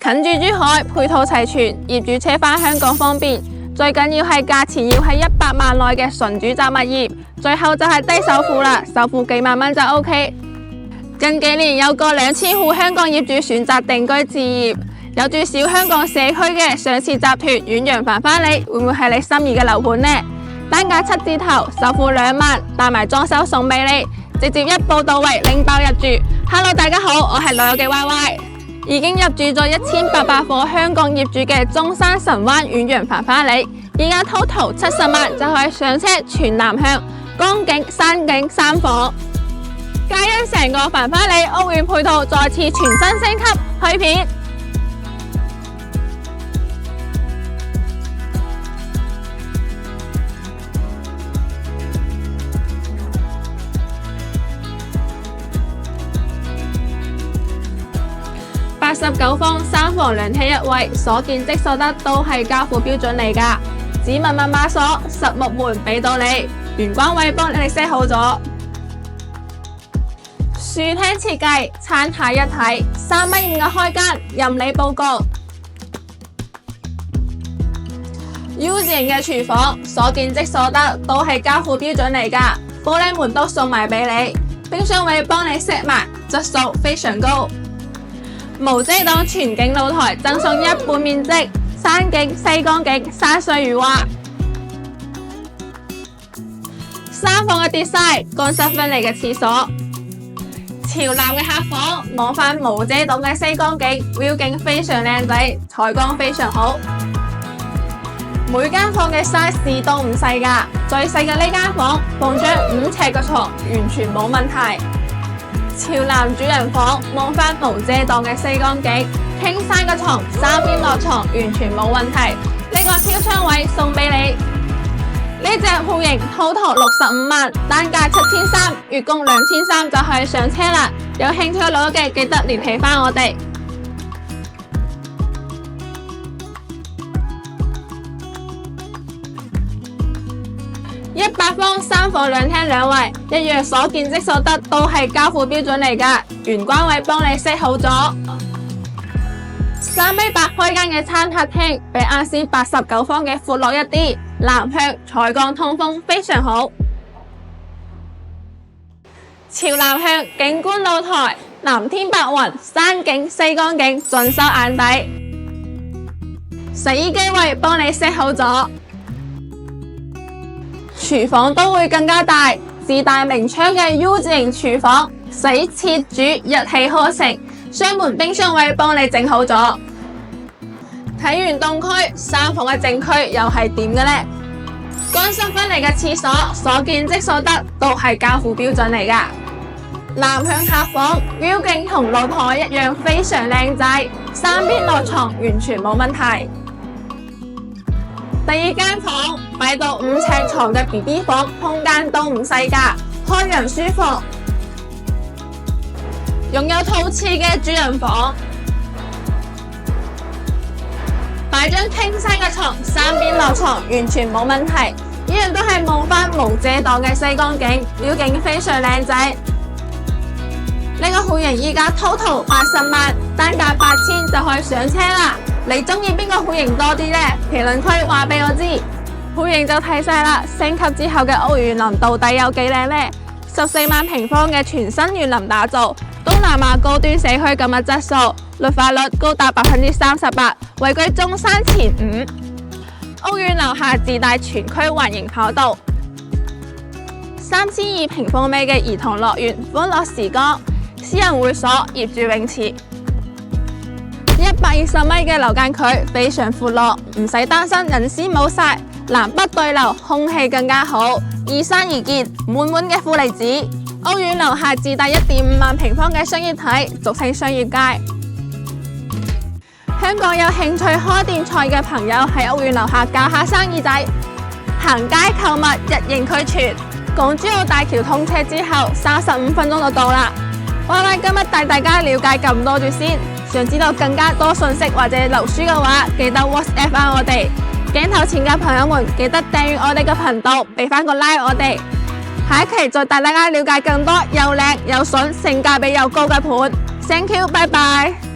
近住珠海，配套齊全，業主車返香港方便。最緊要係價錢要喺100萬內嘅純住宅物業。最後就係低首付啦，首付幾萬蚊就 OK。近幾年有過2000戶香港業主選擇定居置業，有住小香港社區嘅上市集團遠洋繁花里，會唔會係你心儀嘅樓盤呢？單價7字頭，首付2萬，帶埋裝修送俾你，直接一步到位，拎包入住。Hello， 大家好，我係老友嘅 YY， 已經入住咗1800伙香港業主嘅中山神灣遠洋繁花里，而家 total 70萬就可以上車，全南向，江景、山景3房。皆因成個繁花里屋苑配套再次全新升級，去片。89方3房2廳1衛，所見即所得，都係交付標準嚟㗎。指紋密碼鎖、實木門俾到你，玄關位幫你哋 set 好咗。樹廳設計，餐下一體，3.5米嘅開間，任你佈局。U 字型嘅廚房，所見即所得，都係交付標準嚟㗎。玻璃門都送埋俾你，冰箱位幫你 set 埋，質素非常高。無遮擋全景露台，贈送1半面積，山景、西江景，山水如畫。3房嘅 design， 乾濕分離嘅廁所，朝南嘅客房，望返無遮擋嘅西江景 ，view 景非常靚仔，採光非常好。每間房嘅 size 都唔細㗎，最細嘅呢間房放張5尺嘅床，完全冇問題。朝南主人房，望返無遮擋嘅西江景，傾山嘅床，3邊落床，完全冇問題。呢個飄窗位送俾你。呢隻戶型 total 65萬，單價7300，月供2300就可以上車啦。有興趣攞嘅記得聯繫返我哋。100方3房2廳2衛，一樣所見即所得，都係交付標準嚟㗎。玄關位幫你 set 好咗，3.8米開間嘅餐客廳，比啱先89方嘅闊落一啲，南向採光通風非常好。朝南向景觀露台，藍天白雲，山景西江景，盡收眼底。洗衣機位幫你 set 好咗。廚房都會更加大，自帶明窗嘅 U 字型廚房，洗切煮一氣呵成，雙門冰箱位幫你整好咗。睇完東區3房嘅正區又係點嘅呢？乾濕分離嘅廁所，所見即所得，都係交付標準嚟㗎。南向客房 view 景同露台一樣非常靚仔，3邊落床完全冇問題。第二間房擺到5尺床嘅 BB 房，空間都唔細㗎，開人舒服。擁有套廁嘅主人房，擺張傾山嘅床，3邊落床完全冇問題。一樣都係望返無遮擋嘅西江景，view景非常靚仔。呢個戶型依家 total 80萬，單價8000就可以上車啦。你中意邊個戶型多啲呢？評論區話俾我知。戶型就睇晒啦，升級之後嘅屋園林到底有幾靚呢？14萬平方嘅全新園林打造，東南亞高端社區咁嘅質素，綠化率高達38%，位居中山前5。屋苑樓下自帶全區環形跑道，3200平方米嘅兒童樂園，歡樂時光，私人會所，業主泳池。120米嘅樓間距非常闊落，唔使擔心隱私冇晒，南北對流，空氣更加好，依山而建，滿滿嘅負離子。屋苑樓下自帶1.5萬平方嘅商業體，俗稱商業街。香港有興趣開店菜嘅朋友喺屋苑樓下搞下生意仔，行街購物一應俱全。港珠澳大橋通車之後，35分鐘就到啦。YY今日帶大家了解咁多住先。想知道更加多信息或者留書嘅話，記得 WhatsApp 返我哋。鏡頭前嘅朋友們，記得訂閱我哋嘅頻道，俾返個 like 我哋。下一期再帶大家了解更多又靚又筍、性價比又高嘅盤。Thank you，拜拜。